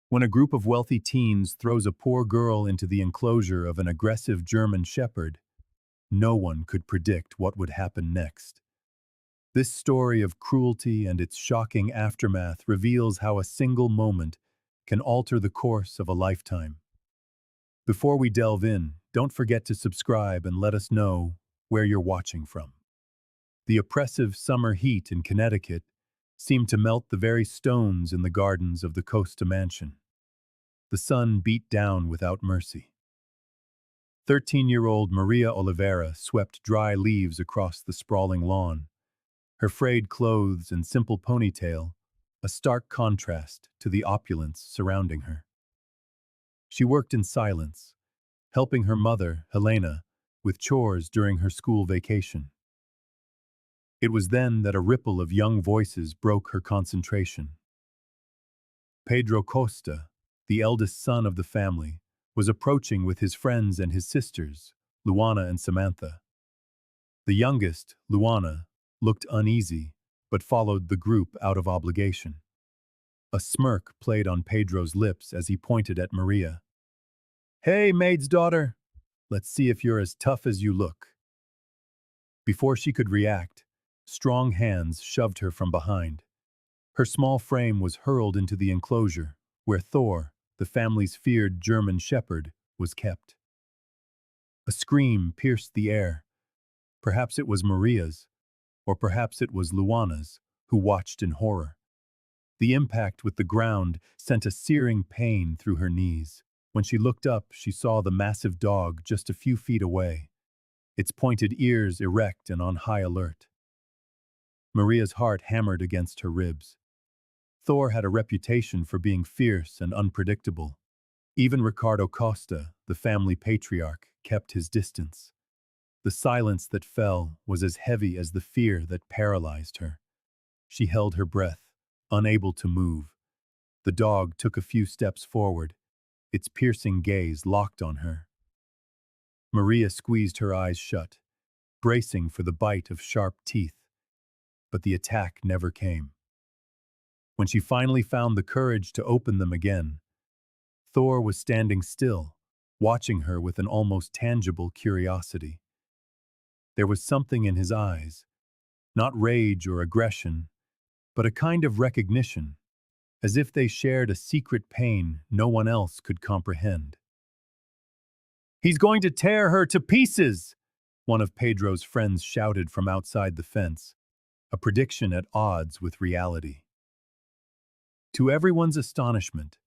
When a group of wealthy teens throws a poor girl into the enclosure of an aggressive German shepherd, no one could predict what would happen next. This story of cruelty and its shocking aftermath reveals how a single moment can alter the course of a lifetime. Before we delve in, don't forget to subscribe and let us know where you're watching from. The oppressive summer heat in Connecticut seemed to melt the very stones in the gardens of the Costa mansion. The sun beat down without mercy. 13-year-old Maria Oliveira swept dry leaves across the sprawling lawn, her frayed clothes and simple ponytail a stark contrast to the opulence surrounding her. She worked in silence, helping her mother, Helena, with chores during her school vacation. It was then that a ripple of young voices broke her concentration. Pedro Costa, the eldest son of the family, was approaching with his friends and his sisters, Luana and Samantha. The youngest, Luana, looked uneasy, but followed the group out of obligation. A smirk played on Pedro's lips as he pointed at Maria. "Hey, maid's daughter! Let's see if you're as tough as you look." Before she could react, strong hands shoved her from behind. Her small frame was hurled into the enclosure, where Thor, the family's feared German shepherd, was kept. A scream pierced the air. Perhaps it was Maria's, or perhaps it was Luana's, who watched in horror. The impact with the ground sent a searing pain through her knees. When she looked up, she saw the massive dog just a few feet away, its pointed ears erect and on high alert. Maria's heart hammered against her ribs. Thor had a reputation for being fierce and unpredictable. Even Ricardo Costa, the family patriarch, kept his distance. The silence that fell was as heavy as the fear that paralyzed her. She held her breath, unable to move. The dog took a few steps forward, its piercing gaze locked on her. Maria squeezed her eyes shut, bracing for the bite of sharp teeth. But the attack never came. When she finally found the courage to open them again, Thor was standing still, watching her with an almost tangible curiosity. There was something in his eyes, not rage or aggression, but a kind of recognition, as if they shared a secret pain no one else could comprehend. "He's going to tear her to pieces!" one of Pedro's friends shouted from outside the fence, a prediction at odds with reality. To everyone's astonishment,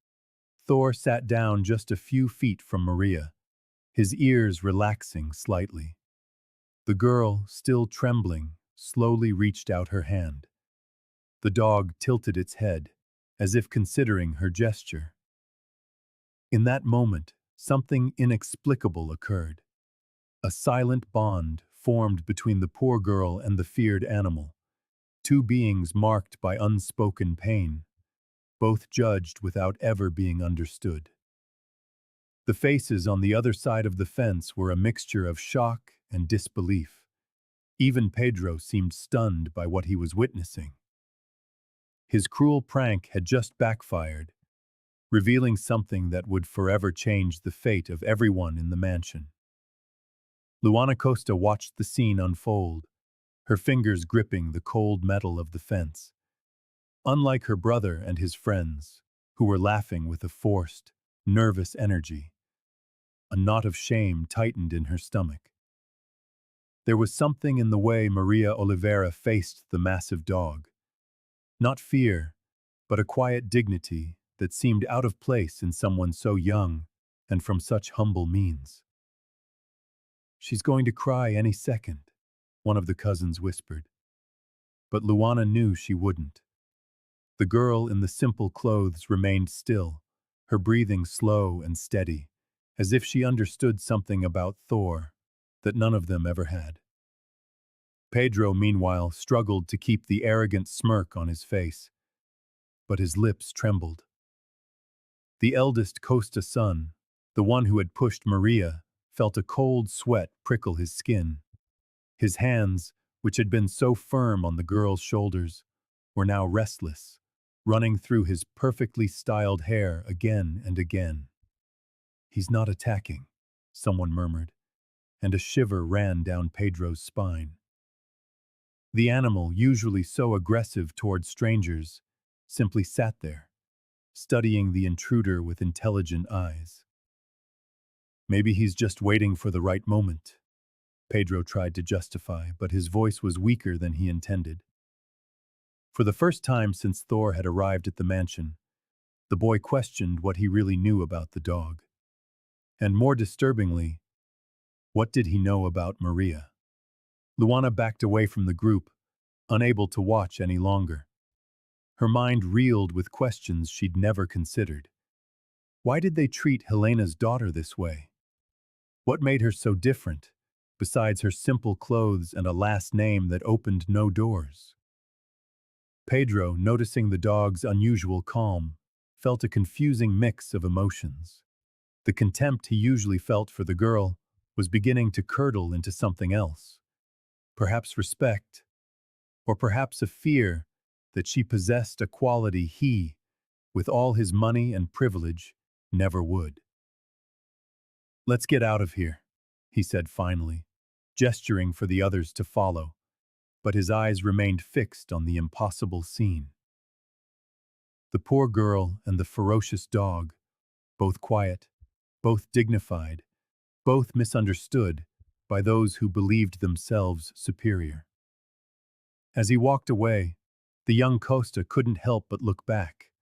Thor sat down just a few feet from Maria, his ears relaxing slightly. The girl, still trembling, slowly reached out her hand. The dog tilted its head, as if considering her gesture. In that moment, something inexplicable occurred. A silent bond formed between the poor girl and the feared animal, two beings marked by unspoken pain, both judged without ever being understood. The faces on the other side of the fence were a mixture of shock and disbelief. Even Pedro seemed stunned by what he was witnessing. His cruel prank had just backfired, revealing something that would forever change the fate of everyone in the mansion. Luana Costa watched the scene unfold, her fingers gripping the cold metal of the fence. Unlike her brother and his friends, who were laughing with a forced, nervous energy, a knot of shame tightened in her stomach. There was something in the way Maria Oliveira faced the massive dog. Not fear, but a quiet dignity that seemed out of place in someone so young and from such humble means. "She's going to cry any second," one of the cousins whispered. But Luana knew she wouldn't. The girl in the simple clothes remained still, her breathing slow and steady, as if she understood something about Thor that none of them ever had. Pedro, meanwhile, struggled to keep the arrogant smirk on his face, but his lips trembled. The eldest Costa son, the one who had pushed Maria, felt a cold sweat prickle his skin. His hands, which had been so firm on the girl's shoulders, were now restless, running through his perfectly styled hair again and again. "He's not attacking," someone murmured, and a shiver ran down Pedro's spine. The animal, usually so aggressive toward strangers, simply sat there, studying the intruder with intelligent eyes. "Maybe he's just waiting for the right moment," Pedro tried to justify, but his voice was weaker than he intended. For the first time since Thor had arrived at the mansion, the boy questioned what he really knew about the dog. And more disturbingly, what did he know about Maria? Luana backed away from the group, unable to watch any longer. Her mind reeled with questions she'd never considered. Why did they treat Helena's daughter this way? What made her so different, besides her simple clothes and a last name that opened no doors? Pedro, noticing the dog's unusual calm, felt a confusing mix of emotions. The contempt he usually felt for the girl was beginning to curdle into something else. Perhaps respect, or perhaps a fear that she possessed a quality he, with all his money and privilege, never would. "Let's get out of here," he said finally, gesturing for the others to follow, but his eyes remained fixed on the impossible scene. The poor girl and the ferocious dog, both quiet, both dignified, both misunderstood by those who believed themselves superior. As he walked away, the young Costa couldn't help but look back,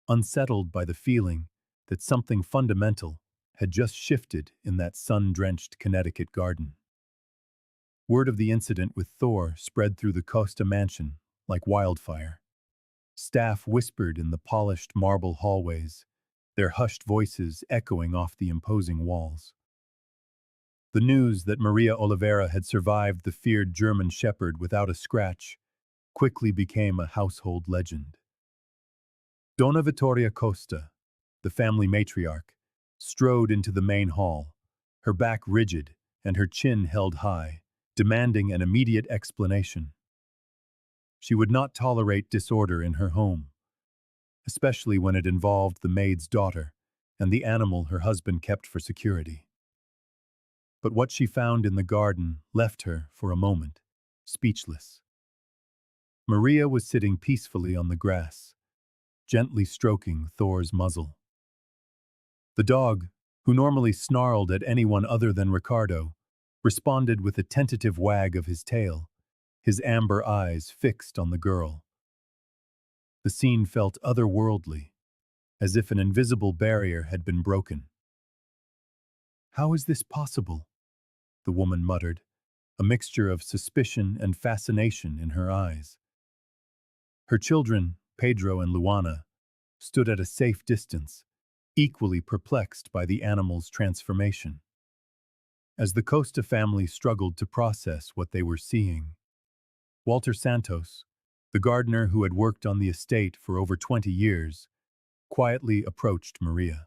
unsettled by the feeling that something fundamental had just shifted in that sun-drenched Connecticut garden. Word of the incident with Thor spread through the Costa mansion like wildfire. Staff whispered in the polished marble hallways, their hushed voices echoing off the imposing walls. The news that Maria Oliveira had survived the feared German shepherd without a scratch quickly became a household legend. Donna Vittoria Costa, the family matriarch, strode into the main hall, her back rigid and her chin held high, demanding an immediate explanation. She would not tolerate disorder in her home, especially when it involved the maid's daughter and the animal her husband kept for security. But what she found in the garden left her, for a moment, speechless. Maria was sitting peacefully on the grass, gently stroking Thor's muzzle. The dog, who normally snarled at anyone other than Ricardo, responded with a tentative wag of his tail, his amber eyes fixed on the girl. The scene felt otherworldly, as if an invisible barrier had been broken. "How is this possible?" the woman muttered, a mixture of suspicion and fascination in her eyes. Her children, Pedro and Luana, stood at a safe distance, equally perplexed by the animal's transformation. As the Costa family struggled to process what they were seeing, Walter Santos, the gardener who had worked on the estate for over 20 years, quietly approached Maria.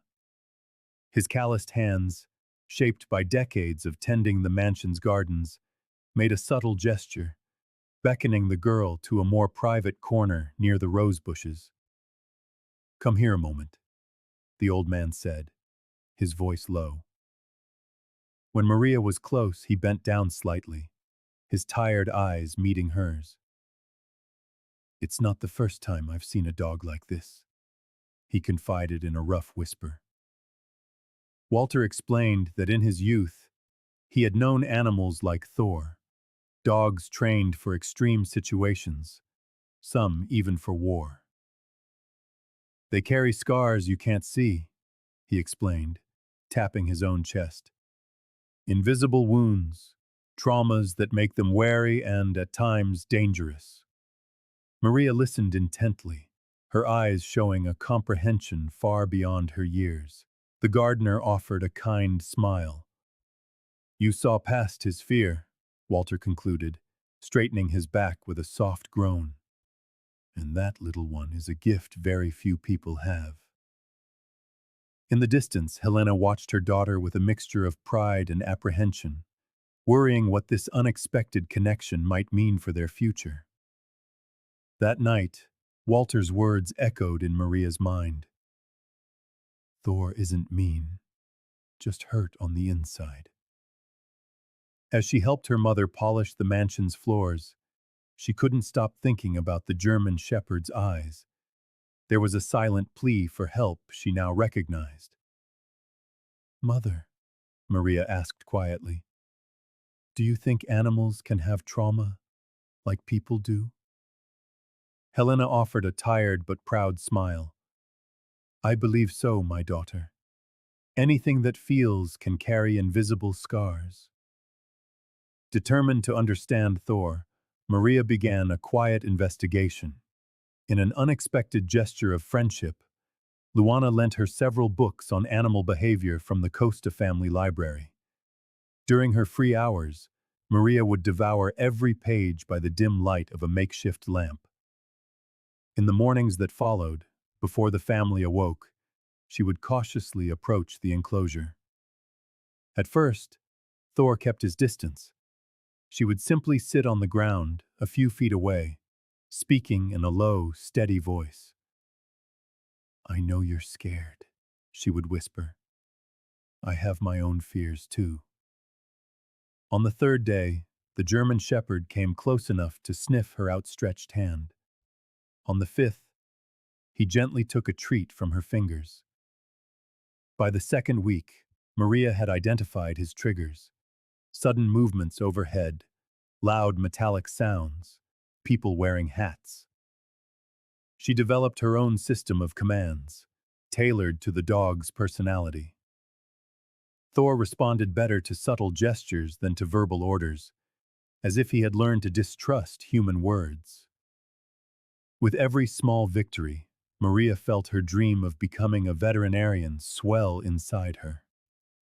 His calloused hands, shaped by decades of tending the mansion's gardens, made a subtle gesture, beckoning the girl to a more private corner near the rose bushes. "Come here a moment," the old man said, his voice low. When Maria was close, he bent down slightly, his tired eyes meeting hers. "It's not the first time I've seen a dog like this," he confided in a rough whisper. Walter explained that in his youth, he had known animals like Thor, dogs trained for extreme situations, some even for war. "They carry scars you can't see," he explained, tapping his own chest. "Invisible wounds, traumas that make them wary and, at times, dangerous." Maria listened intently, her eyes showing a comprehension far beyond her years. The gardener offered a kind smile. "You saw past his fear," Walter concluded, straightening his back with a soft groan. "And that little one is a gift very few people have." In the distance, Helena watched her daughter with a mixture of pride and apprehension, worrying what this unexpected connection might mean for their future. That night, Walter's words echoed in Maria's mind. Thor isn't mean, just hurt on the inside. As she helped her mother polish the mansion's floors, she couldn't stop thinking about the German shepherd's eyes. There was a silent plea for help she now recognized. Mother, Maria asked quietly, do you think animals can have trauma like people do? Helena offered a tired but proud smile. I believe so, my daughter. Anything that feels can carry invisible scars. Determined to understand Thor, Maria began a quiet investigation. In an unexpected gesture of friendship, Luana lent her several books on animal behavior from the Costa family library. During her free hours, Maria would devour every page by the dim light of a makeshift lamp. In the mornings that followed, before the family awoke, she would cautiously approach the enclosure. At first, Thor kept his distance. She would simply sit on the ground, a few feet away, speaking in a low, steady voice. I know you're scared, she would whisper. I have my own fears too. On the third day, the German shepherd came close enough to sniff her outstretched hand. On the fifth, he gently took a treat from her fingers. By the second week, Maria had identified his triggers. Sudden movements overhead, loud metallic sounds, people wearing hats. She developed her own system of commands, tailored to the dog's personality. Thor responded better to subtle gestures than to verbal orders, as if he had learned to distrust human words. With every small victory, Maria felt her dream of becoming a veterinarian swell inside her.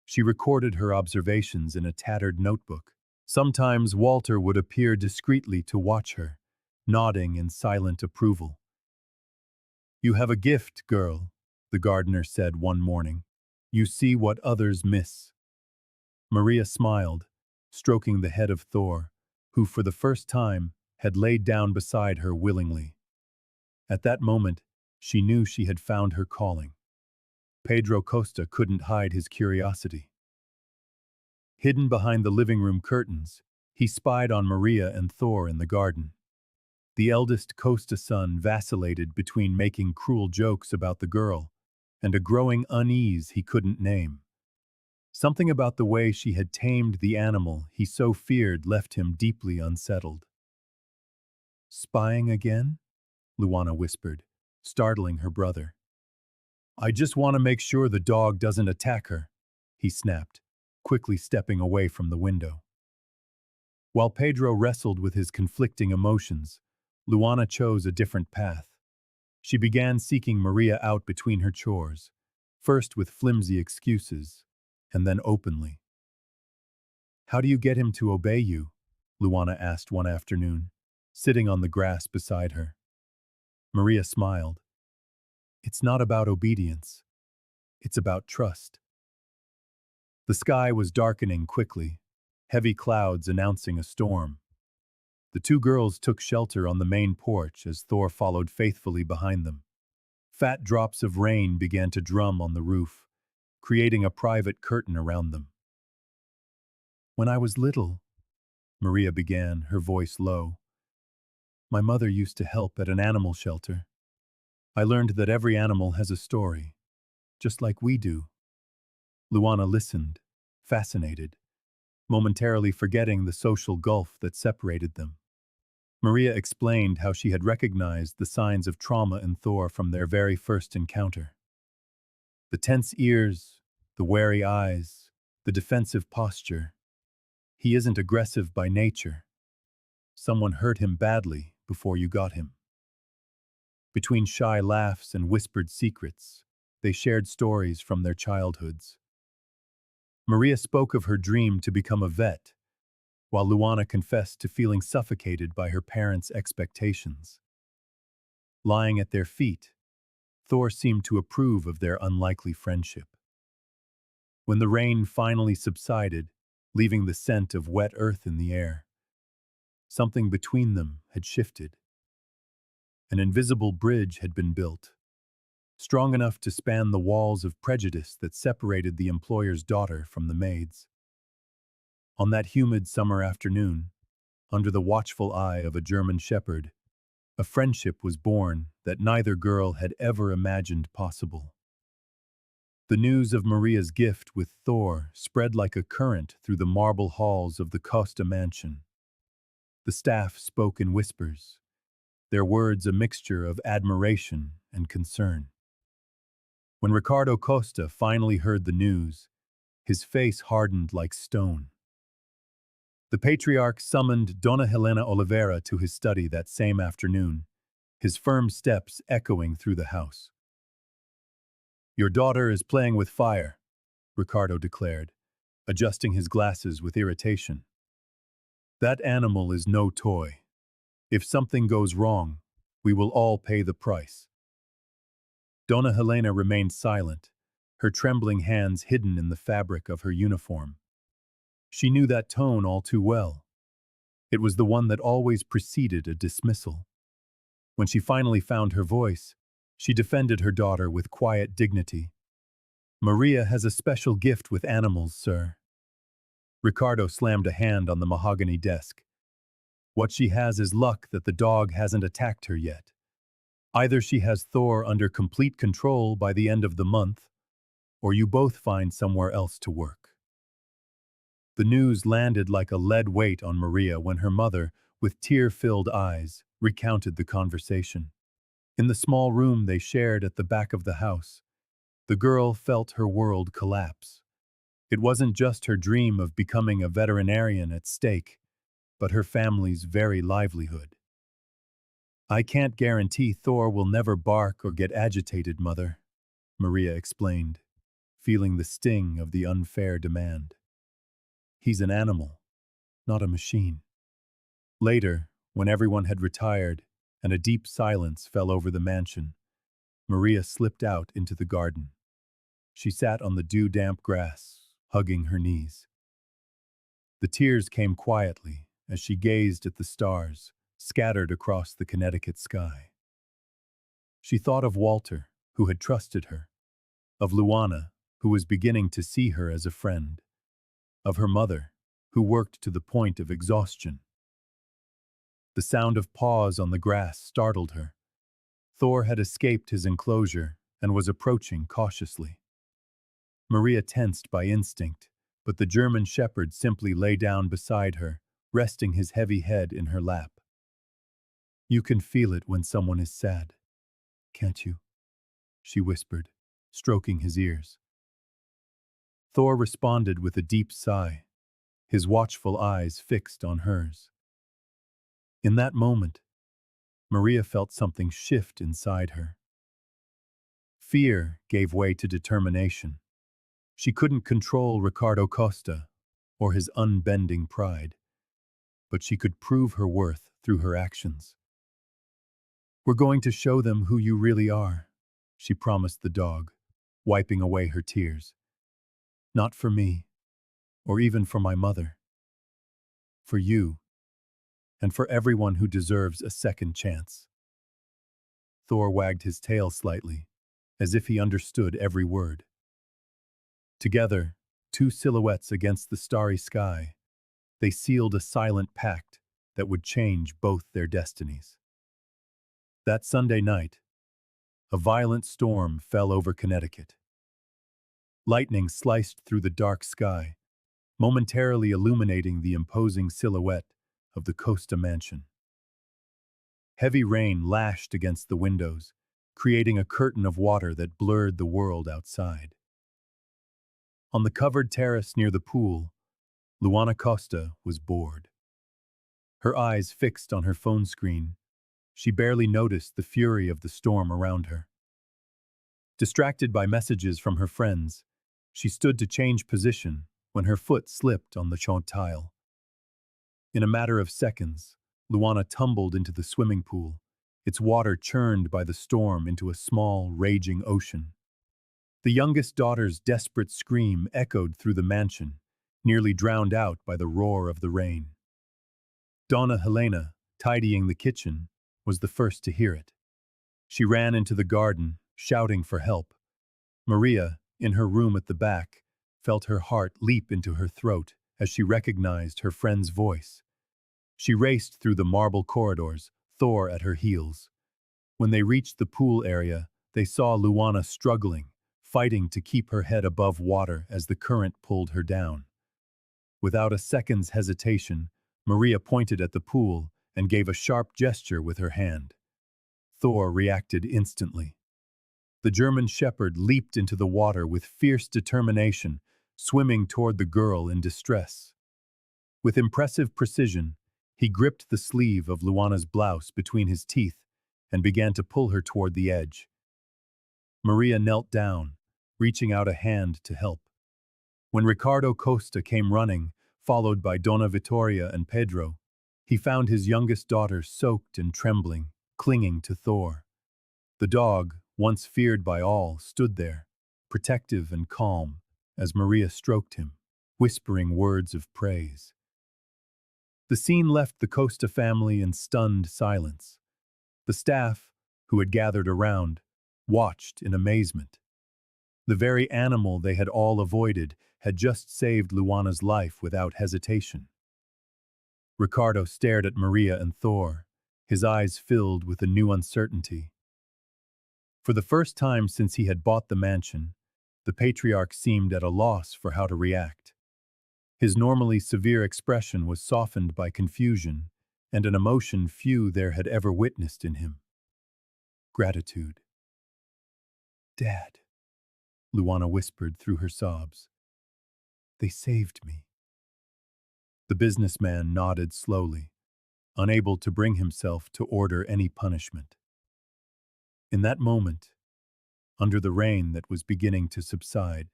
She recorded her observations in a tattered notebook. Sometimes Walter would appear discreetly to watch her, nodding in silent approval. You have a gift, girl, the gardener said one morning. You see what others miss. Maria smiled, stroking the head of Thor, who for the first time had laid down beside her willingly. At that moment, she knew she had found her calling. Pedro Costa couldn't hide his curiosity. Hidden behind the living room curtains, he spied on Maria and Thor in the garden. The eldest Costa son vacillated between making cruel jokes about the girl and a growing unease he couldn't name. Something about the way she had tamed the animal he so feared left him deeply unsettled. Spying again? Luana whispered, startling her brother. I just want to make sure the dog doesn't attack her, he snapped, quickly stepping away from the window. While Pedro wrestled with his conflicting emotions, Luana chose a different path. She began seeking Maria out between her chores, first with flimsy excuses, and then openly. How do you get him to obey you? Luana asked one afternoon, sitting on the grass beside her. Maria smiled. It's not about obedience. It's about trust. The sky was darkening quickly, heavy clouds announcing a storm. The two girls took shelter on the main porch as Thor followed faithfully behind them. Fat drops of rain began to drum on the roof, creating a private curtain around them. When I was little, Maria began, her voice low, my mother used to help at an animal shelter. I learned that every animal has a story, just like we do. Luana listened, fascinated, momentarily forgetting the social gulf that separated them. Maria explained how she had recognized the signs of trauma in Thor from their very first encounter. The tense ears, the wary eyes, the defensive posture. He isn't aggressive by nature. Someone hurt him badly before you got him. Between shy laughs and whispered secrets, they shared stories from their childhoods. Maria spoke of her dream to become a vet, while Luana confessed to feeling suffocated by her parents' expectations. Lying at their feet, Thor seemed to approve of their unlikely friendship. When the rain finally subsided, leaving the scent of wet earth in the air, something between them had shifted. An invisible bridge had been built, strong enough to span the walls of prejudice that separated the employer's daughter from the maid's. On that humid summer afternoon, under the watchful eye of a German shepherd, a friendship was born that neither girl had ever imagined possible. The news of Maria's gift with Thor spread like a current through the marble halls of the Costa mansion. The staff spoke in whispers, their words a mixture of admiration and concern. When Ricardo Costa finally heard the news, his face hardened like stone. The patriarch summoned Donna Helena Oliveira to his study that same afternoon, his firm steps echoing through the house. "Your daughter is playing with fire," Ricardo declared, adjusting his glasses with irritation. "That animal is no toy. If something goes wrong, we will all pay the price." Donna Helena remained silent, her trembling hands hidden in the fabric of her uniform. She knew that tone all too well. It was the one that always preceded a dismissal. When she finally found her voice, she defended her daughter with quiet dignity. "Maria has a special gift with animals, sir." Ricardo slammed a hand on the mahogany desk. "What she has is luck that the dog hasn't attacked her yet. Either she has Thor under complete control by the end of the month, or you both find somewhere else to work." The news landed like a lead weight on Maria when her mother, with tear-filled eyes, recounted the conversation. In the small room they shared at the back of the house, the girl felt her world collapse. It wasn't just her dream of becoming a veterinarian at stake, but her family's very livelihood. "I can't guarantee Thor will never bark or get agitated, Mother," Maria explained, feeling the sting of the unfair demand. "He's an animal, not a machine." Later, when everyone had retired and a deep silence fell over the mansion, Maria slipped out into the garden. She sat on the dew-damp grass, hugging her knees. The tears came quietly as she gazed at the stars scattered across the Connecticut sky. She thought of Walter, who had trusted her, of Luana, who was beginning to see her as a friend, of her mother, who worked to the point of exhaustion. The sound of paws on the grass startled her. Thor had escaped his enclosure and was approaching cautiously. Maria tensed by instinct, but the German shepherd simply lay down beside her, resting his heavy head in her lap. "You can feel it when someone is sad, can't you?" she whispered, stroking his ears. Thor responded with a deep sigh, his watchful eyes fixed on hers. In that moment, Maria felt something shift inside her. Fear gave way to determination. She couldn't control Ricardo Costa or his unbending pride, but she could prove her worth through her actions. "We're going to show them who you really are," she promised the dog, wiping away her tears. "Not for me, or even for my mother. For you, and for everyone who deserves a second chance." Thor wagged his tail slightly, as if he understood every word. Together, two silhouettes against the starry sky, they sealed a silent pact that would change both their destinies. That Sunday night, a violent storm fell over Connecticut. Lightning sliced through the dark sky, momentarily illuminating the imposing silhouette of the Costa mansion. Heavy rain lashed against the windows, creating a curtain of water that blurred the world outside. On the covered terrace near the pool, Luana Costa was bored. Her eyes fixed on her phone screen, she barely noticed the fury of the storm around her. Distracted by messages from her friends, she stood to change position when her foot slipped on the chaud tile. In a matter of seconds, Luana tumbled into the swimming pool, its water churned by the storm into a small, raging ocean. The youngest daughter's desperate scream echoed through the mansion, nearly drowned out by the roar of the rain. Donna Helena, tidying the kitchen, was the first to hear it. She ran into the garden, shouting for help. Maria, in her room at the back, felt her heart leap into her throat as she recognized her friend's voice. She raced through the marble corridors, Thor at her heels. When they reached the pool area, they saw Luana struggling, fighting to keep her head above water as the current pulled her down. Without a second's hesitation, Maria pointed at the pool and gave a sharp gesture with her hand. Thor reacted instantly. The German shepherd leaped into the water with fierce determination, swimming toward the girl in distress. With impressive precision, he gripped the sleeve of Luana's blouse between his teeth and began to pull her toward the edge. Maria knelt down, reaching out a hand to help. When Ricardo Costa came running, followed by Donna Vittoria and Pedro, he found his youngest daughter soaked and trembling, clinging to Thor. The dog, once feared by all, stood there, protective and calm, as Maria stroked him, whispering words of praise. The scene left the Costa family in stunned silence. The staff, who had gathered around, watched in amazement. The very animal they had all avoided had just saved Luana's life without hesitation. Ricardo stared at Maria and Thor, his eyes filled with a new uncertainty. For the first time since he had bought the mansion, the patriarch seemed at a loss for how to react. His normally severe expression was softened by confusion and an emotion few there had ever witnessed in him. Gratitude. "Dad," Luana whispered through her sobs. "They saved me." The businessman nodded slowly, unable to bring himself to order any punishment. In that moment, under the rain that was beginning to subside,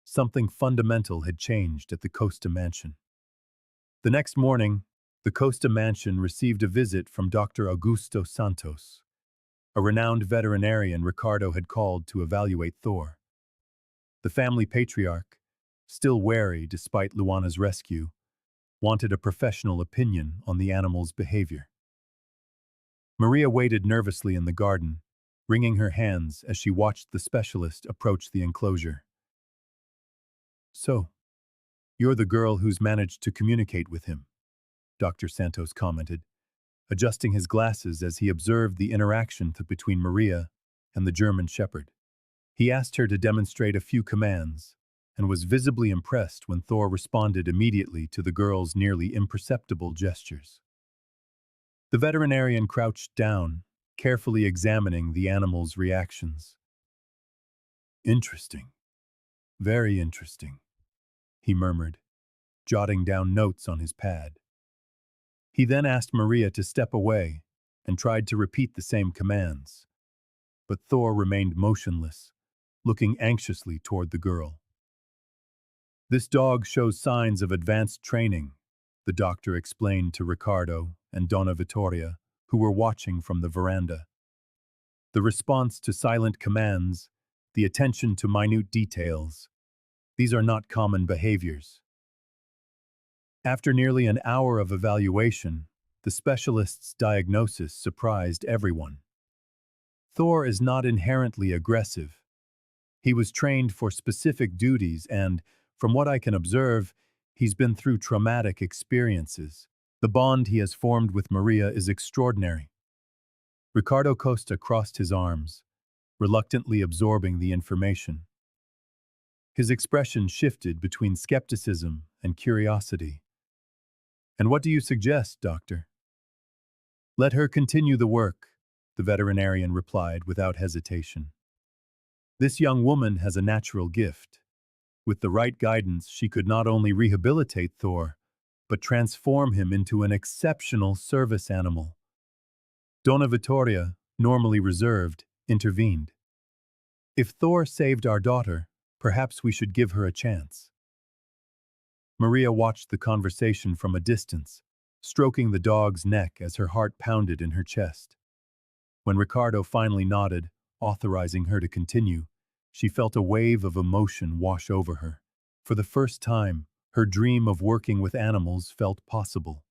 something fundamental had changed at the Costa mansion. The next morning, the Costa mansion received a visit from Dr. Augusto Santos, a renowned veterinarian Ricardo had called to evaluate Thor. The family patriarch, still wary despite Luana's rescue, wanted a professional opinion on the animal's behavior. Maria waited nervously in the garden, wringing her hands as she watched the specialist approach the enclosure. "So, you're the girl who's managed to communicate with him," Dr. Santos commented, adjusting his glasses as he observed the interaction between Maria and the German shepherd. He asked her to demonstrate a few commands, and was visibly impressed when Thor responded immediately to the girl's nearly imperceptible gestures. The veterinarian crouched down, carefully examining the animal's reactions. "Interesting. Very interesting," he murmured, jotting down notes on his pad. He then asked Maria to step away and tried to repeat the same commands. But Thor remained motionless, looking anxiously toward the girl. "This dog shows signs of advanced training," the doctor explained to Ricardo and Donna Vittoria, who were watching from the veranda. The response to silent commands, the attention to minute details, these are not common behaviors. After nearly an hour of evaluation, the specialist's diagnosis surprised everyone. Thor is not inherently aggressive. He was trained for specific duties and, from what I can observe, he's been through traumatic experiences. The bond he has formed with Maria is extraordinary. Ricardo Costa crossed his arms, reluctantly absorbing the information. His expression shifted between skepticism and curiosity. "And what do you suggest, doctor?" "Let her continue the work," the veterinarian replied without hesitation. "This young woman has a natural gift. With the right guidance, she could not only rehabilitate Thor, but transform him into an exceptional service animal." Donna Vittoria, normally reserved, intervened. "If Thor saved our daughter, perhaps we should give her a chance." Maria watched the conversation from a distance, stroking the dog's neck as her heart pounded in her chest. When Ricardo finally nodded, authorizing her to continue, she felt a wave of emotion wash over her. For the first time, her dream of working with animals felt possible.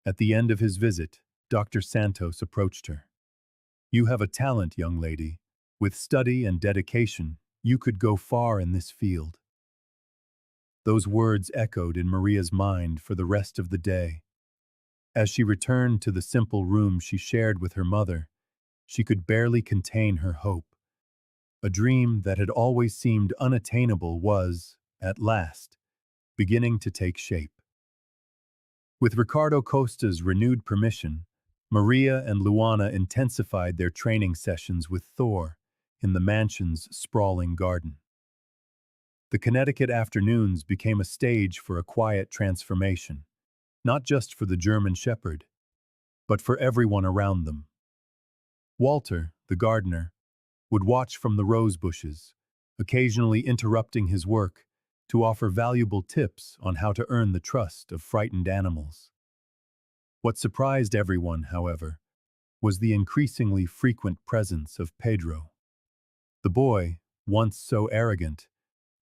At the end of his visit, Dr. Santos approached her. You have a talent, young lady. With study and dedication, you could go far in this field. Those words echoed in Maria's mind for the rest of the day. As she returned to the simple room she shared with her mother, she could barely contain her hope. A dream that had always seemed unattainable was, at last, beginning to take shape. With Ricardo Costa's renewed permission, Maria and Luana intensified their training sessions with Thor in the mansion's sprawling garden. The Connecticut afternoons became a stage for a quiet transformation, not just for the German Shepherd, but for everyone around them. Walter, the gardener, would watch from the rose bushes, occasionally interrupting his work to offer valuable tips on how to earn the trust of frightened animals. What surprised everyone, however, was the increasingly frequent presence of Pedro. The boy, once so arrogant,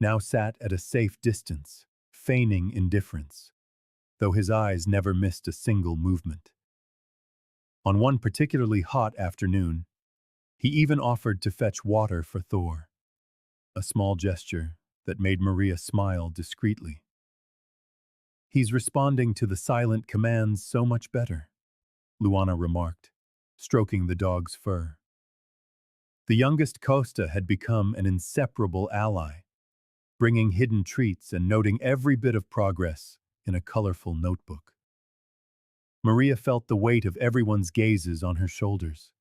now sat at a safe distance, feigning indifference, though his eyes never missed a single movement. On one particularly hot afternoon, he even offered to fetch water for Thor, a small gesture that made Maria smile discreetly. "He's responding to the silent commands so much better," Luana remarked, stroking the dog's fur. The youngest Costa had become an inseparable ally, bringing hidden treats and noting every bit of progress in a colorful notebook. Maria felt the weight of everyone's gazes on her shoulders.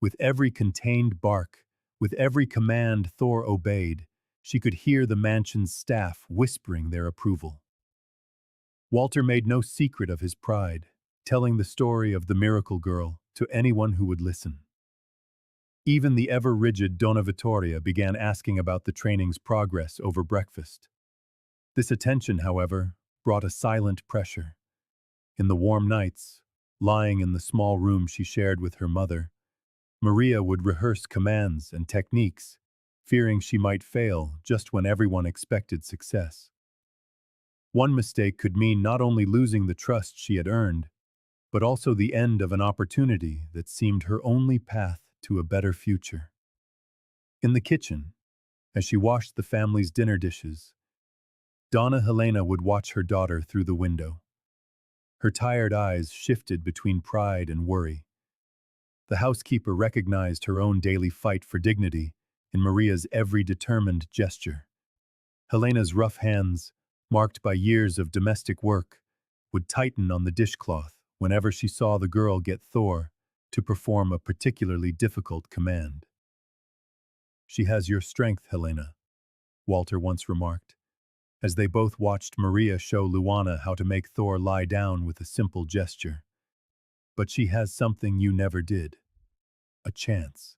With every contained bark, with every command Thor obeyed, she could hear the mansion's staff whispering their approval. Walter made no secret of his pride, telling the story of the miracle girl to anyone who would listen. Even the ever-rigid Donna Vittoria began asking about the training's progress over breakfast. This attention, however, brought a silent pressure. In the warm nights, lying in the small room she shared with her mother, Maria would rehearse commands and techniques, fearing she might fail just when everyone expected success. One mistake could mean not only losing the trust she had earned, but also the end of an opportunity that seemed her only path to a better future. In the kitchen, as she washed the family's dinner dishes, Donna Helena would watch her daughter through the window. Her tired eyes shifted between pride and worry. The housekeeper recognized her own daily fight for dignity in Maria's every determined gesture. Helena's rough hands, marked by years of domestic work, would tighten on the dishcloth whenever she saw the girl get Thor to perform a particularly difficult command. "She has your strength, Helena," Walter once remarked, as they both watched Maria show Luana how to make Thor lie down with a simple gesture. "But she has something you never did. A chance."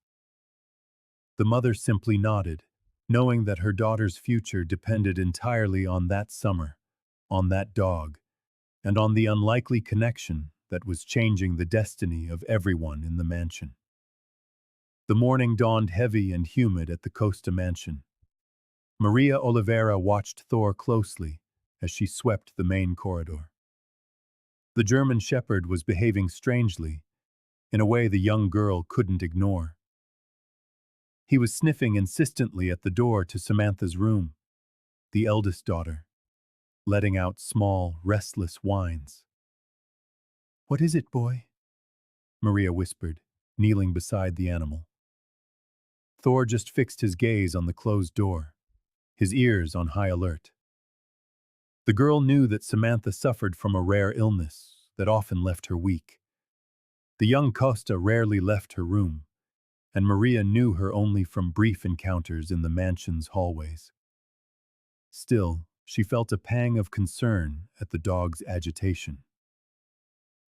The mother simply nodded, knowing that her daughter's future depended entirely on that summer, on that dog, and on the unlikely connection that was changing the destiny of everyone in the mansion. The morning dawned heavy and humid at the Costa mansion. Maria Oliveira watched Thor closely as she swept the main corridor. The German Shepherd was behaving strangely, in a way the young girl couldn't ignore. He was sniffing insistently at the door to Samantha's room, the eldest daughter, letting out small, restless whines. "What is it, boy?" Maria whispered, kneeling beside the animal. Thor just fixed his gaze on the closed door, his ears on high alert. The girl knew that Samantha suffered from a rare illness that often left her weak. The young Costa rarely left her room, and Maria knew her only from brief encounters in the mansion's hallways. Still, she felt a pang of concern at the dog's agitation.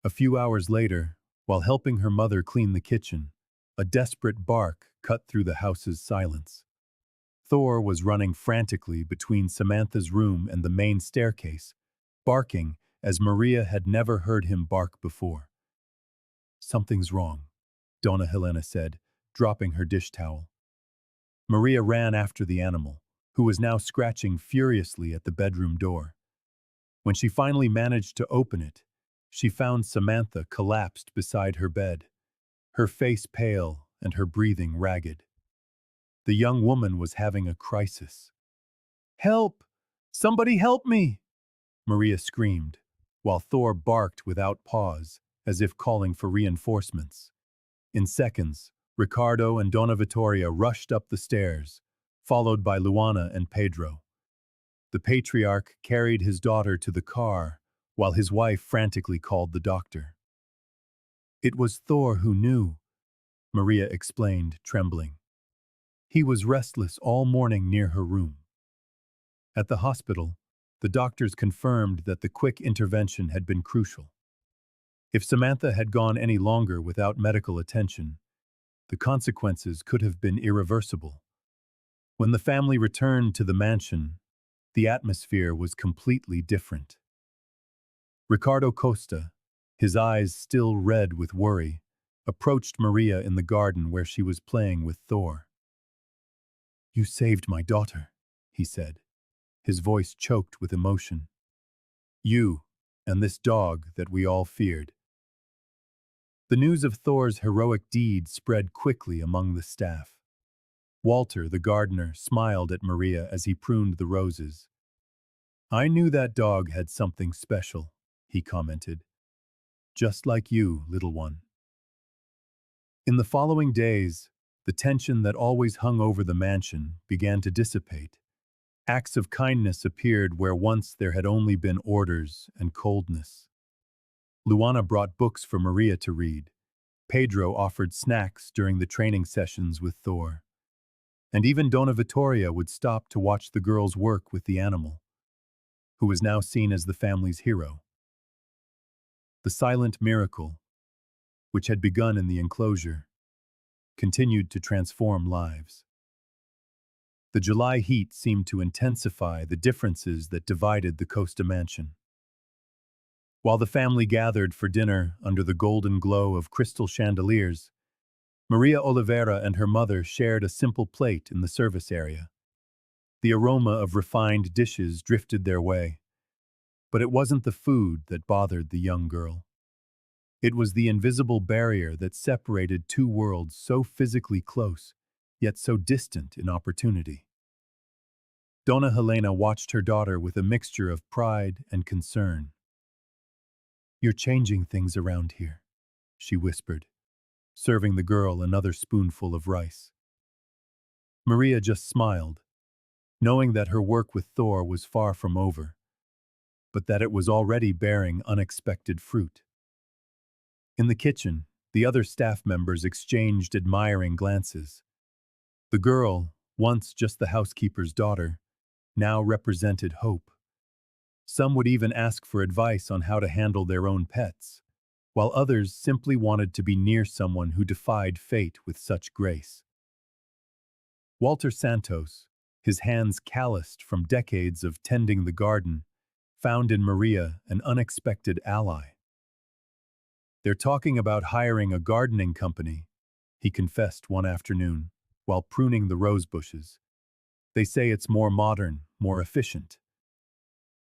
A few hours later, while helping her mother clean the kitchen, a desperate bark cut through the house's silence. Thor was running frantically between Samantha's room and the main staircase, barking as Maria had never heard him bark before. "Something's wrong," Donna Helena said, dropping her dish towel. Maria ran after the animal, who was now scratching furiously at the bedroom door. When she finally managed to open it, she found Samantha collapsed beside her bed, her face pale and her breathing ragged. The young woman was having a crisis. "Help! Somebody help me!" Maria screamed, while Thor barked without pause, as if calling for reinforcements. In seconds, Ricardo and Donna Vittoria rushed up the stairs, followed by Luana and Pedro. The patriarch carried his daughter to the car, while his wife frantically called the doctor. "It was Thor who knew," Maria explained, trembling. "He was restless all morning near her room." At the hospital, the doctors confirmed that the quick intervention had been crucial. If Samantha had gone any longer without medical attention, the consequences could have been irreversible. When the family returned to the mansion, the atmosphere was completely different. Ricardo Costa, his eyes still red with worry, approached Maria in the garden where she was playing with Thor. "You saved my daughter," he said, his voice choked with emotion. "You, and this dog that we all feared." The news of Thor's heroic deed spread quickly among the staff. Walter, the gardener, smiled at Maria as he pruned the roses. "I knew that dog had something special," he commented. "Just like you, little one." In the following days, the tension that always hung over the mansion began to dissipate. Acts of kindness appeared where once there had only been orders and coldness. Luana brought books for Maria to read. Pedro offered snacks during the training sessions with Thor. And even Donna Vittoria would stop to watch the girls work with the animal, who was now seen as the family's hero. The silent miracle, which had begun in the enclosure, continued to transform lives. The July heat seemed to intensify the differences that divided the Costa mansion. While the family gathered for dinner under the golden glow of crystal chandeliers, Maria Oliveira and her mother shared a simple plate in the service area. The aroma of refined dishes drifted their way, but it wasn't the food that bothered the young girl. It was the invisible barrier that separated two worlds so physically close, yet so distant in opportunity. Donna Helena watched her daughter with a mixture of pride and concern. "You're changing things around here," she whispered, serving the girl another spoonful of rice. Maria just smiled, knowing that her work with Thor was far from over, but that it was already bearing unexpected fruit. In the kitchen, the other staff members exchanged admiring glances. The girl, once just the housekeeper's daughter, now represented hope. Some would even ask for advice on how to handle their own pets, while others simply wanted to be near someone who defied fate with such grace. Walter Santos, his hands calloused from decades of tending the garden, found in Maria an unexpected ally. "They're talking about hiring a gardening company," he confessed one afternoon, while pruning the rose bushes. "They say it's more modern, more efficient."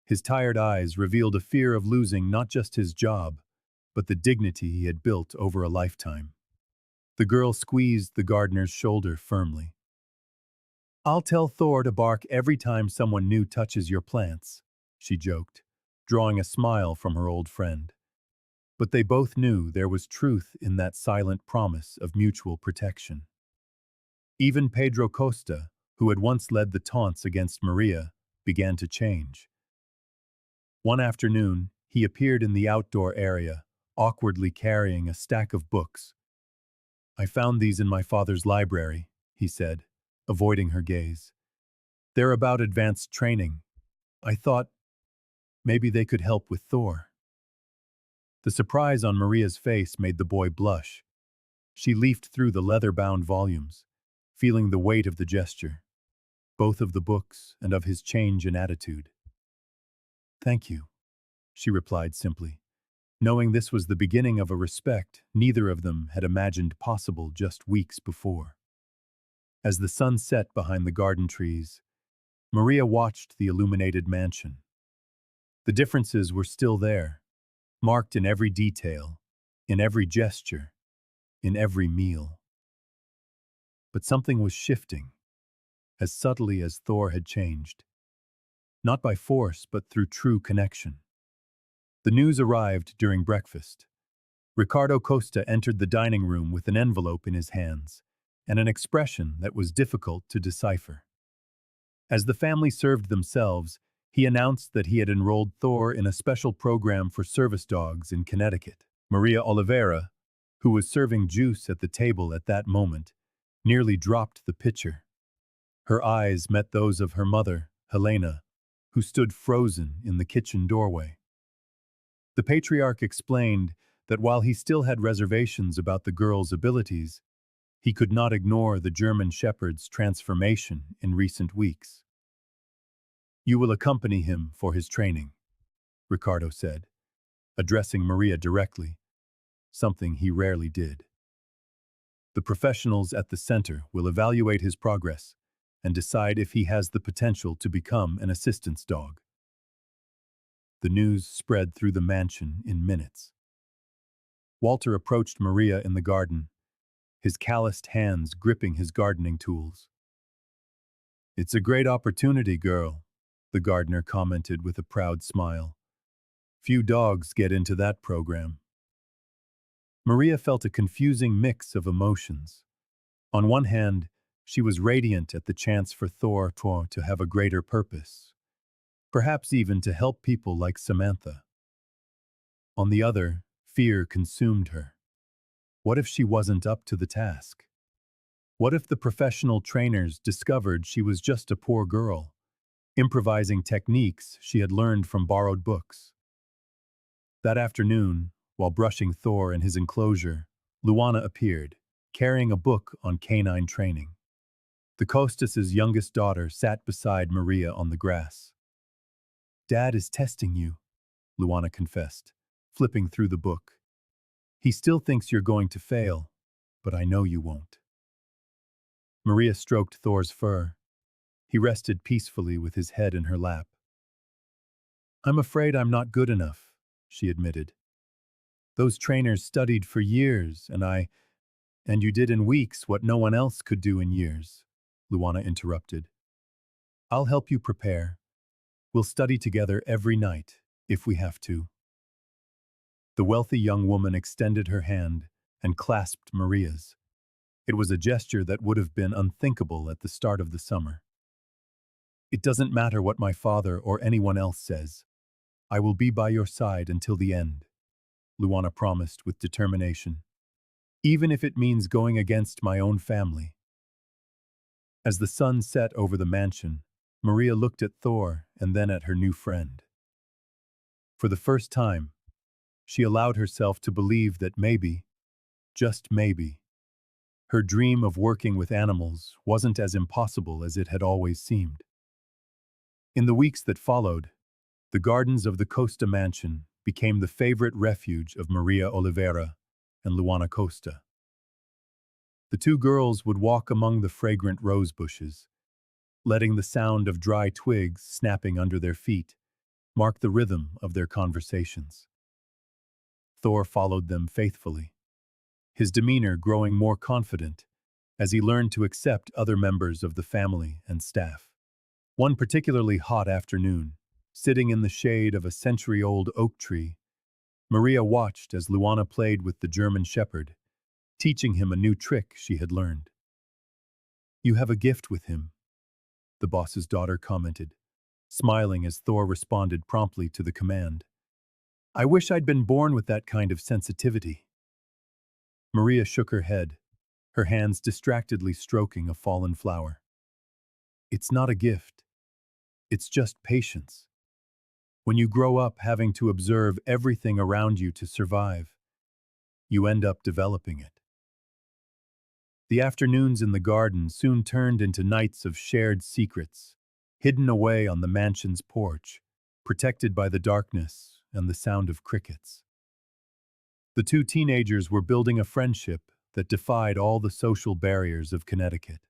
His tired eyes revealed a fear of losing not just his job, but the dignity he had built over a lifetime. The girl squeezed the gardener's shoulder firmly. "I'll tell Thor to bark every time someone new touches your plants," she joked, drawing a smile from her old friend. But they both knew there was truth in that silent promise of mutual protection. Even Pedro Costa, who had once led the taunts against Maria, began to change. One afternoon, he appeared in the outdoor area, awkwardly carrying a stack of books. "I found these in my father's library," he said, avoiding her gaze. "They're about advanced training. I thought maybe they could help with Thor." The surprise on Maria's face made the boy blush. She leafed through the leather-bound volumes, feeling the weight of the gesture, both of the books and of his change in attitude. "Thank you," she replied simply, knowing this was the beginning of a respect neither of them had imagined possible just weeks before. As the sun set behind the garden trees, Maria watched the illuminated mansion. The differences were still there, marked in every detail, in every gesture, in every meal. But something was shifting, as subtly as Thor had changed. Not by force, but through true connection. The news arrived during breakfast. Ricardo Costa entered the dining room with an envelope in his hands, and an expression that was difficult to decipher. As the family served themselves, he announced that he had enrolled Thor in a special program for service dogs in Connecticut. Maria Oliveira, who was serving juice at the table at that moment, nearly dropped the pitcher. Her eyes met those of her mother, Helena, who stood frozen in the kitchen doorway. The patriarch explained that while he still had reservations about the girl's abilities, he could not ignore the German Shepherd's transformation in recent weeks. "You will accompany him for his training," Ricardo said, addressing Maria directly, something he rarely did. "The professionals at the center will evaluate his progress and decide if he has the potential to become an assistance dog." The news spread through the mansion in minutes. Walter approached Maria in the garden, his calloused hands gripping his gardening tools. "It's a great opportunity, girl," the gardener commented with a proud smile. "Few dogs get into that program." Maria felt a confusing mix of emotions. On one hand, she was radiant at the chance for Thor to have a greater purpose, perhaps even to help people like Samantha. On the other, fear consumed her. What if she wasn't up to the task? What if the professional trainers discovered she was just a poor girl, improvising techniques she had learned from borrowed books? That afternoon, while brushing Thor in his enclosure, Luana appeared, carrying a book on canine training. The Costas' youngest daughter sat beside Maria on the grass. "Dad is testing you," Luana confessed, flipping through the book. "He still thinks you're going to fail, but I know you won't." Maria stroked Thor's fur. He rested peacefully with his head in her lap. "I'm afraid I'm not good enough," she admitted. "Those trainers studied for years, and you did in weeks what no one else could do in years," Luana interrupted. "I'll help you prepare. We'll study together every night, if we have to." The wealthy young woman extended her hand and clasped Maria's. It was a gesture that would have been unthinkable at the start of the summer. "It doesn't matter what my father or anyone else says. I will be by your side until the end," Luana promised with determination. "Even if it means going against my own family." As the sun set over the mansion, Maria looked at Thor and then at her new friend. For the first time, she allowed herself to believe that maybe, just maybe, her dream of working with animals wasn't as impossible as it had always seemed. In the weeks that followed, the gardens of the Costa mansion became the favorite refuge of Maria Oliveira and Luana Costa. The two girls would walk among the fragrant rose bushes, letting the sound of dry twigs snapping under their feet mark the rhythm of their conversations. Thor followed them faithfully, his demeanor growing more confident as he learned to accept other members of the family and staff. One particularly hot afternoon, sitting in the shade of a century-old oak tree, Maria watched as Luana played with the German Shepherd, teaching him a new trick she had learned. "You have a gift with him," the boss's daughter commented, smiling as Thor responded promptly to the command. "I wish I'd been born with that kind of sensitivity." Maria shook her head, her hands distractedly stroking a fallen flower. "It's not a gift. It's just patience. When you grow up having to observe everything around you to survive, you end up developing it." The afternoons in the garden soon turned into nights of shared secrets, hidden away on the mansion's porch, protected by the darkness and the sound of crickets. The two teenagers were building a friendship that defied all the social barriers of Connecticut.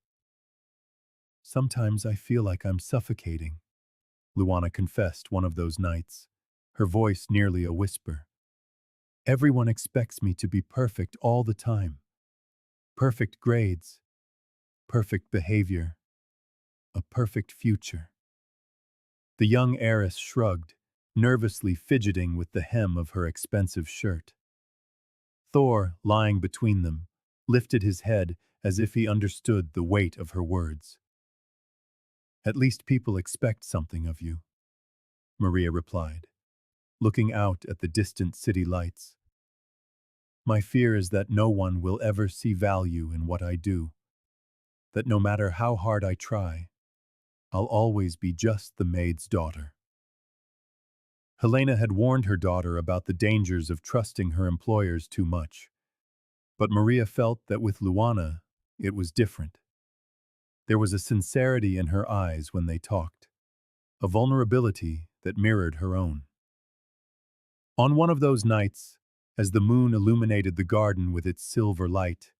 "Sometimes I feel like I'm suffocating," Luana confessed one of those nights, her voice nearly a whisper. "Everyone expects me to be perfect all the time, Perfect grades, perfect behavior, a perfect future. The young heiress shrugged, nervously fidgeting with the hem of her expensive shirt. Thor, lying between them, lifted his head as if he understood the weight of her words. At least people expect something of you, Maria replied, looking out at the distant city lights. My fear is that no one will ever see value in what I do, that no matter how hard I try, I'll always be just the maid's daughter. Helena had warned her daughter about the dangers of trusting her employers too much, but Maria felt that with Luana, it was different. There was a sincerity in her eyes when they talked, a vulnerability that mirrored her own. On one of those nights, as the moon illuminated the garden with its silver light,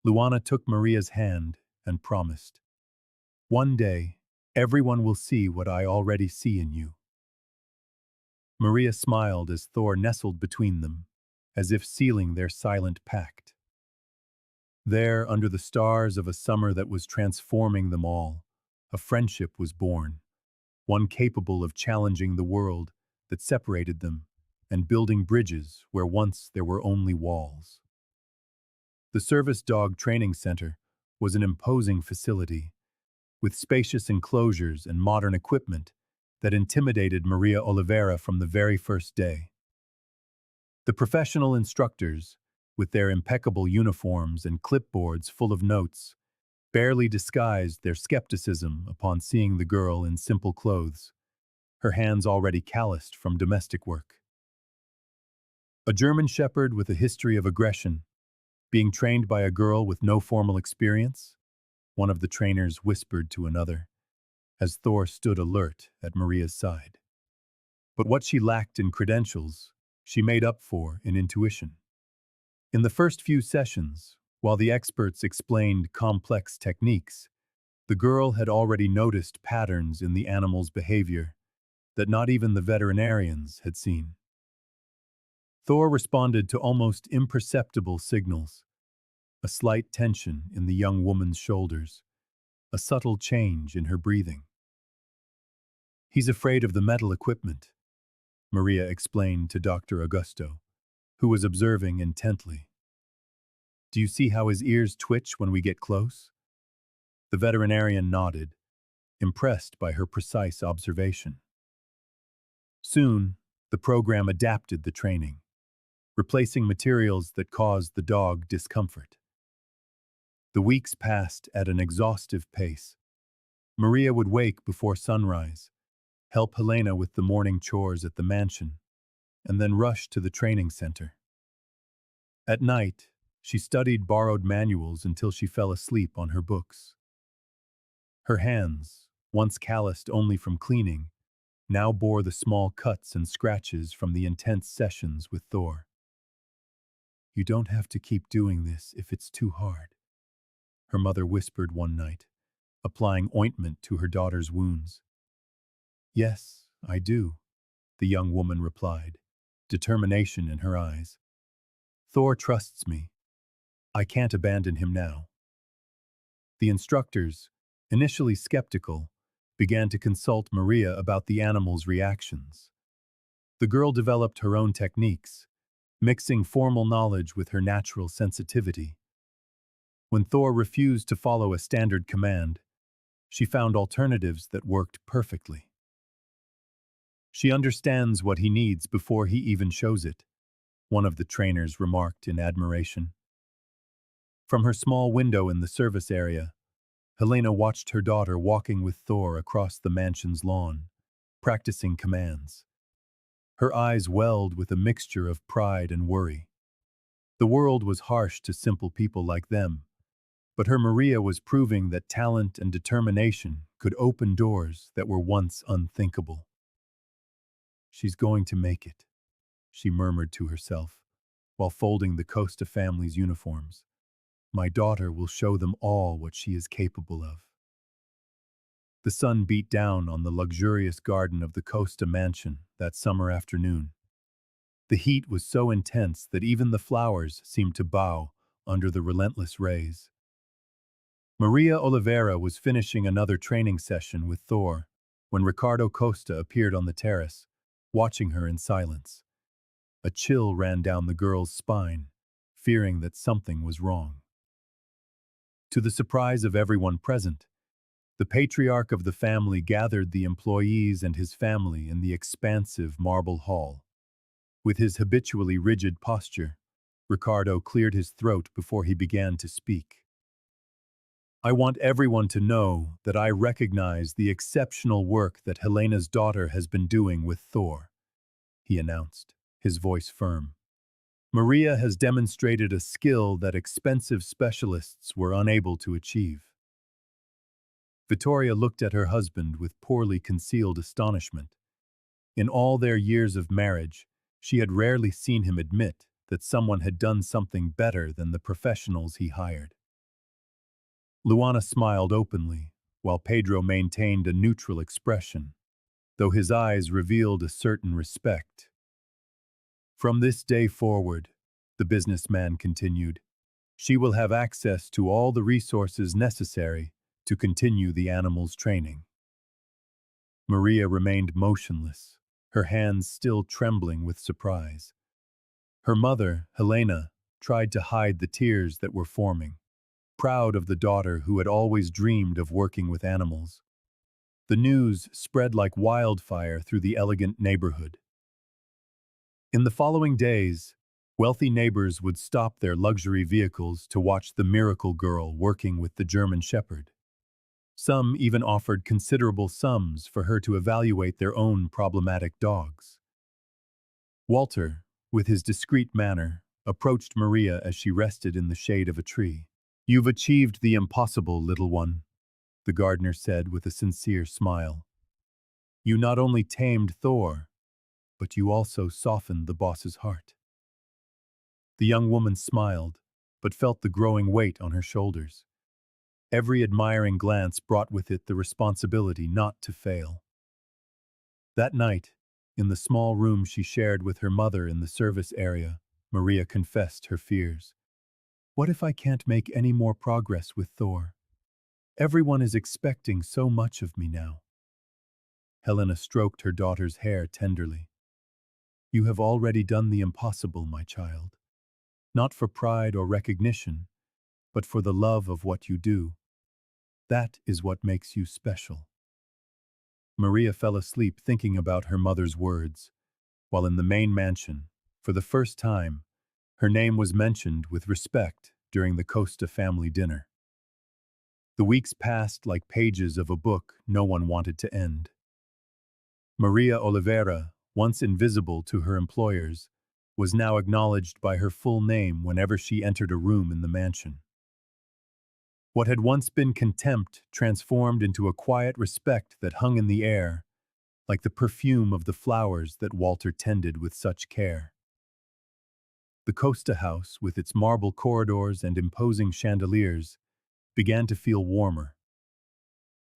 Luana took Maria's hand and promised, "One day, everyone will see what I already see in you." Maria smiled as Thor nestled between them, as if sealing their silent pact. There, under the stars of a summer that was transforming them all, a friendship was born, one capable of challenging the world that separated them and building bridges where once there were only walls. The Service Dog Training Center was an imposing facility, with spacious enclosures and modern equipment that intimidated Maria Oliveira from the very first day. The professional instructors, with their impeccable uniforms and clipboards full of notes, barely disguised their skepticism upon seeing the girl in simple clothes, her hands already calloused from domestic work. A German shepherd with a history of aggression, being trained by a girl with no formal experience, one of the trainers whispered to another, as Thor stood alert at Maria's side. But what she lacked in credentials, she made up for in intuition. In the first few sessions, while the experts explained complex techniques, the girl had already noticed patterns in the animal's behavior that not even the veterinarians had seen. Thor responded to almost imperceptible signals, a slight tension in the young woman's shoulders, a subtle change in her breathing. He's afraid of the metal equipment, Maria explained to Dr. Augusto, who was observing intently. Do you see how his ears twitch when we get close? The veterinarian nodded, impressed by her precise observation. Soon, the program adapted the training, replacing materials that caused the dog discomfort. The weeks passed at an exhaustive pace. Maria would wake before sunrise, help Helena with the morning chores at the mansion, and then rush to the training center. At night, she studied borrowed manuals until she fell asleep on her books. Her hands, once calloused only from cleaning, now bore the small cuts and scratches from the intense sessions with Thor. You don't have to keep doing this if it's too hard, her mother whispered one night, applying ointment to her daughter's wounds. Yes, I do, the young woman replied, determination in her eyes. Thor trusts me. I can't abandon him now. The instructors, initially skeptical, began to consult Maria about the animal's reactions. The girl developed her own techniques, mixing formal knowledge with her natural sensitivity. When Thor refused to follow a standard command, she found alternatives that worked perfectly. She understands what he needs before he even shows it, one of the trainers remarked in admiration. From her small window in the service area, Helena watched her daughter walking with Thor across the mansion's lawn, practicing commands. Her eyes welled with a mixture of pride and worry. The world was harsh to simple people like them, but her Maria was proving that talent and determination could open doors that were once unthinkable. She's going to make it, she murmured to herself, while folding the Costa family's uniforms. My daughter will show them all what she is capable of. The sun beat down on the luxurious garden of the Costa mansion that summer afternoon. The heat was so intense that even the flowers seemed to bow under the relentless rays. Maria Oliveira was finishing another training session with Thor when Ricardo Costa appeared on the terrace, watching her in silence. A chill ran down the girl's spine, fearing that something was wrong. To the surprise of everyone present, the patriarch of the family gathered the employees and his family in the expansive marble hall. With his habitually rigid posture, Ricardo cleared his throat before he began to speak. I want everyone to know that I recognize the exceptional work that Helena's daughter has been doing with Thor, he announced, his voice firm. Maria has demonstrated a skill that expensive specialists were unable to achieve. Vittoria looked at her husband with poorly concealed astonishment. In all their years of marriage, she had rarely seen him admit that someone had done something better than the professionals he hired. Luana smiled openly, while Pedro maintained a neutral expression, though his eyes revealed a certain respect. From this day forward, the businessman continued, she will have access to all the resources necessary to continue the animal's training. Maria remained motionless, her hands still trembling with surprise. Her mother, Helena, tried to hide the tears that were forming, proud of the daughter who had always dreamed of working with animals. The news spread like wildfire through the elegant neighborhood. In the following days, wealthy neighbors would stop their luxury vehicles to watch the miracle girl working with the German Shepherd. Some even offered considerable sums for her to evaluate their own problematic dogs. Walter, with his discreet manner, approached Maria as she rested in the shade of a tree. You've achieved the impossible, little one, the gardener said with a sincere smile. You not only tamed Thor, but you also softened the boss's heart. The young woman smiled, but felt the growing weight on her shoulders. Every admiring glance brought with it the responsibility not to fail. That night, in the small room she shared with her mother in the service area, Maria confessed her fears. What if I can't make any more progress with Thor? Everyone is expecting so much of me now. Helena stroked her daughter's hair tenderly. You have already done the impossible, my child. Not for pride or recognition, but for the love of what you do. That is what makes you special. Maria fell asleep thinking about her mother's words, while in the main mansion, for the first time, her name was mentioned with respect during the Costa family dinner. The weeks passed like pages of a book no one wanted to end. Maria Oliveira, once invisible to her employers, was now acknowledged by her full name whenever she entered a room in the mansion. What had once been contempt transformed into a quiet respect that hung in the air, like the perfume of the flowers that Walter tended with such care. The Costa house, with its marble corridors and imposing chandeliers, began to feel warmer.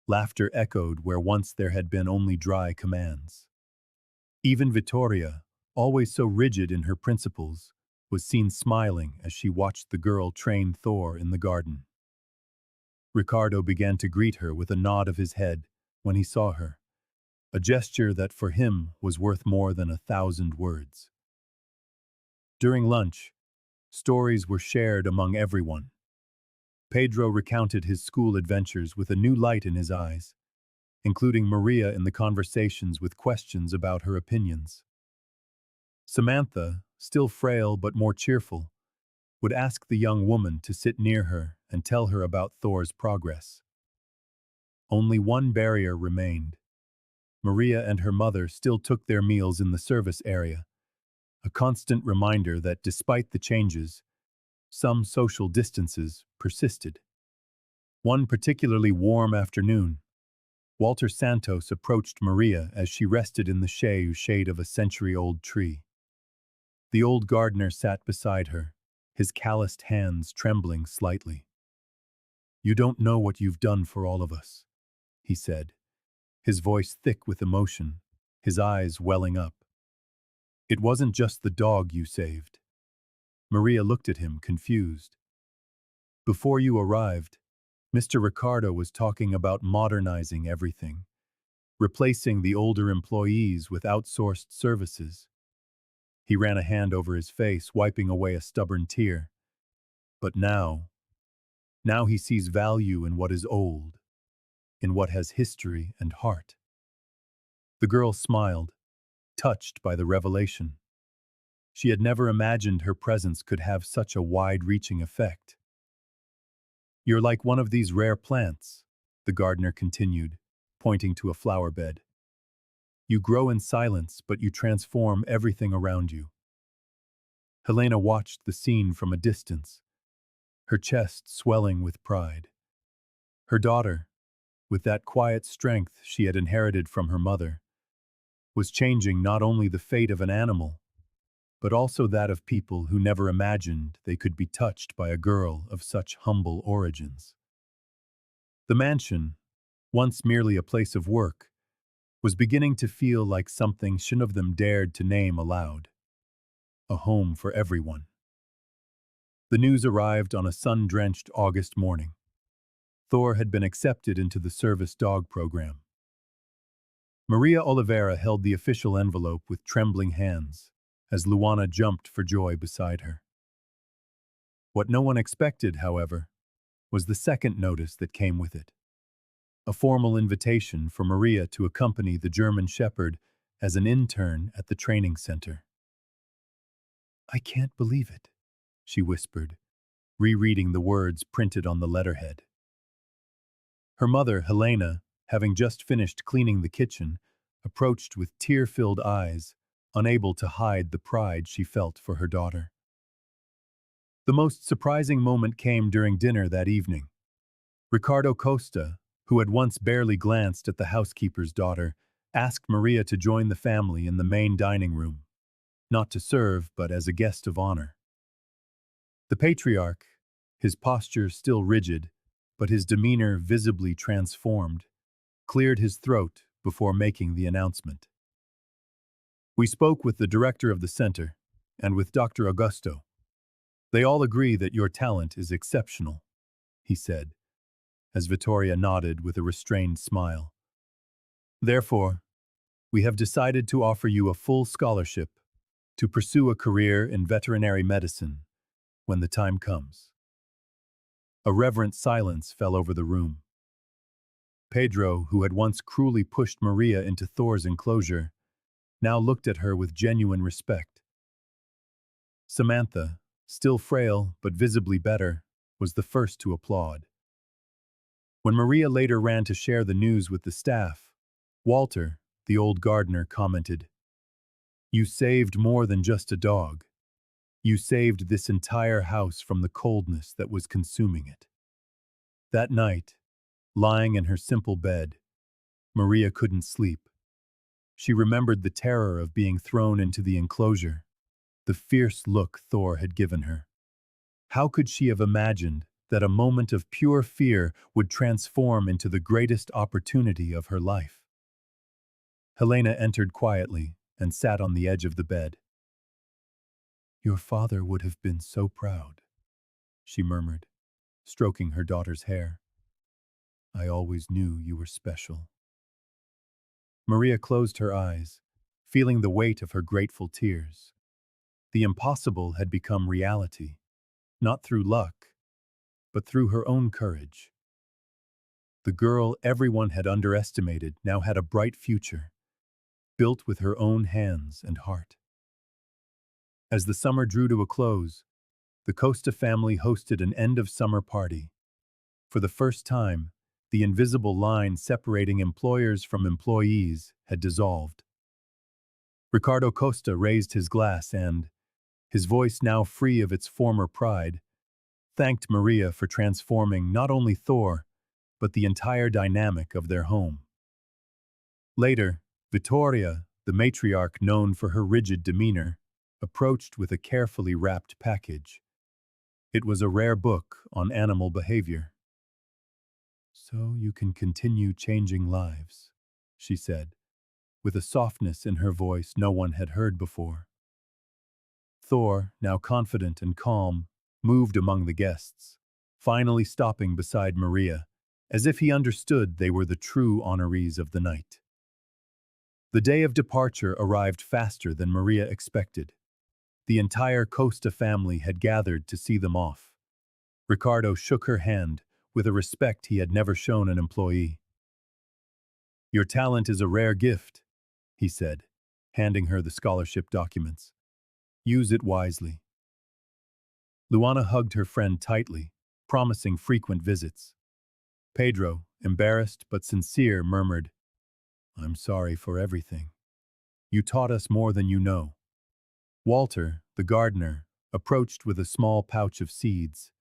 Laughter echoed where once there had been only dry commands. Even Vittoria, always so rigid in her principles, was seen smiling as she watched the girl train Thor in the garden. Ricardo began to greet her with a nod of his head when he saw her, a gesture that for him was worth more than 1,000 words. During lunch, stories were shared among everyone. Pedro recounted his school adventures with a new light in his eyes, including Maria in the conversations with questions about her opinions. Samantha, still frail but more cheerful, would ask the young woman to sit near her and tell her about Thor's progress. Only one barrier remained. Maria and her mother still took their meals in the service area, a constant reminder that despite the changes, some social distances persisted. One particularly warm afternoon, Walter Santos approached Maria as she rested in the shade of a century-old tree. The old gardener sat beside her, his calloused hands trembling slightly. You don't know what you've done for all of us, he said, his voice thick with emotion, his eyes welling up. It wasn't just the dog you saved. Maria looked at him, confused. Before you arrived, Mr. Ricardo was talking about modernizing everything, replacing the older employees with outsourced services. He ran a hand over his face, wiping away a stubborn tear. But now he sees value in what is old, in what has history and heart. The girl smiled, touched by the revelation. She had never imagined her presence could have such a wide-reaching effect. "You're like one of these rare plants," the gardener continued, pointing to a flower bed. "You grow in silence, but you transform everything around you." Helena watched the scene from a distance, her chest swelling with pride. Her daughter, with that quiet strength she had inherited from her mother, was changing not only the fate of an animal, but also that of people who never imagined they could be touched by a girl of such humble origins. The mansion, once merely a place of work, was beginning to feel like something none of them dared to name aloud. A home for everyone. The news arrived on a sun-drenched August morning. Thor had been accepted into the service dog program. Maria Oliveira held the official envelope with trembling hands, as Luana jumped for joy beside her. What no one expected, however, was the second notice that came with it. A formal invitation for Maria to accompany the German Shepherd as an intern at the training center. "I can't believe it," she whispered, rereading the words printed on the letterhead. Her mother, Helena, having just finished cleaning the kitchen, approached with tear-filled eyes, unable to hide the pride she felt for her daughter. The most surprising moment came during dinner that evening. Ricardo Costa, who had once barely glanced at the housekeeper's daughter, asked Maria to join the family in the main dining room, not to serve, but as a guest of honor. The patriarch, his posture still rigid, but his demeanor visibly transformed, cleared his throat before making the announcement. "We spoke with the director of the center, and with Dr. Augusto. They all agree that your talent is exceptional," he said, as Vittoria nodded with a restrained smile. "Therefore, we have decided to offer you a full scholarship to pursue a career in veterinary medicine when the time comes." A reverent silence fell over the room. Pedro, who had once cruelly pushed Maria into Thor's enclosure, now looked at her with genuine respect. Samantha, still frail but visibly better, was the first to applaud. When Maria later ran to share the news with the staff, Walter, the old gardener, commented, "You saved more than just a dog. You saved this entire house from the coldness that was consuming it." That night, lying in her simple bed, Maria couldn't sleep. She remembered the terror of being thrown into the enclosure, the fierce look Thor had given her. How could she have imagined that a moment of pure fear would transform into the greatest opportunity of her life? Helena entered quietly and sat on the edge of the bed. "Your father would have been so proud," she murmured, stroking her daughter's hair. "I always knew you were special." Maria closed her eyes, feeling the weight of her grateful tears. The impossible had become reality, not through luck, but through her own courage. The girl everyone had underestimated now had a bright future, built with her own hands and heart. As the summer drew to a close, the Costa family hosted an end-of-summer party. For the first time, the invisible line separating employers from employees had dissolved. Ricardo Costa raised his glass and, his voice now free of its former pride, thanked Maria for transforming not only Thor, but the entire dynamic of their home. Later, Vittoria, the matriarch known for her rigid demeanor, approached with a carefully wrapped package. It was a rare book on animal behavior. "So you can continue changing lives," she said, with a softness in her voice no one had heard before. Thor, now confident and calm, moved among the guests, finally stopping beside Maria, as if he understood they were the true honorees of the night. The day of departure arrived faster than Maria expected. The entire Costa family had gathered to see them off. Ricardo shook her hand with a respect he had never shown an employee. "Your talent is a rare gift," he said, handing her the scholarship documents. "Use it wisely." Luana hugged her friend tightly, promising frequent visits. Pedro, embarrassed but sincere, murmured, "I'm sorry for everything. You taught us more than you know." Walter, the gardener, approached with a small pouch of seeds.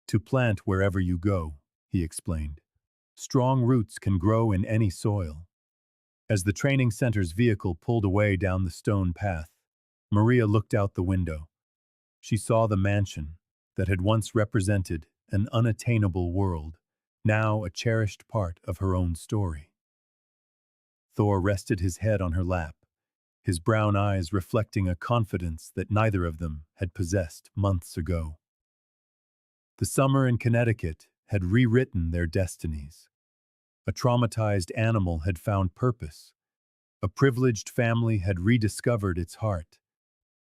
"To plant wherever you go," he explained. "Strong roots can grow in any soil." As the training center's vehicle pulled away down the stone path, Maria looked out the window. She saw the mansion that had once represented an unattainable world, now a cherished part of her own story. Thor rested his head on her lap, his brown eyes reflecting a confidence that neither of them had possessed months ago. The summer in Connecticut had rewritten their destinies. A traumatized animal had found purpose, a privileged family had rediscovered its heart,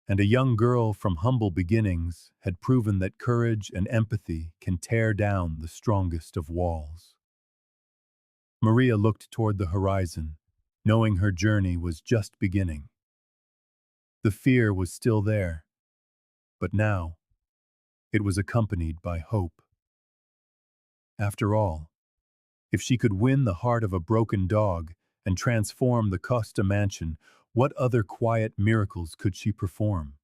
and a young girl from humble beginnings had proven that courage and empathy can tear down the strongest of walls. Maria looked toward the horizon, knowing her journey was just beginning. The fear was still there, but now it was accompanied by hope. After all, if she could win the heart of a broken dog and transform the Costa mansion, what other quiet miracles could she perform?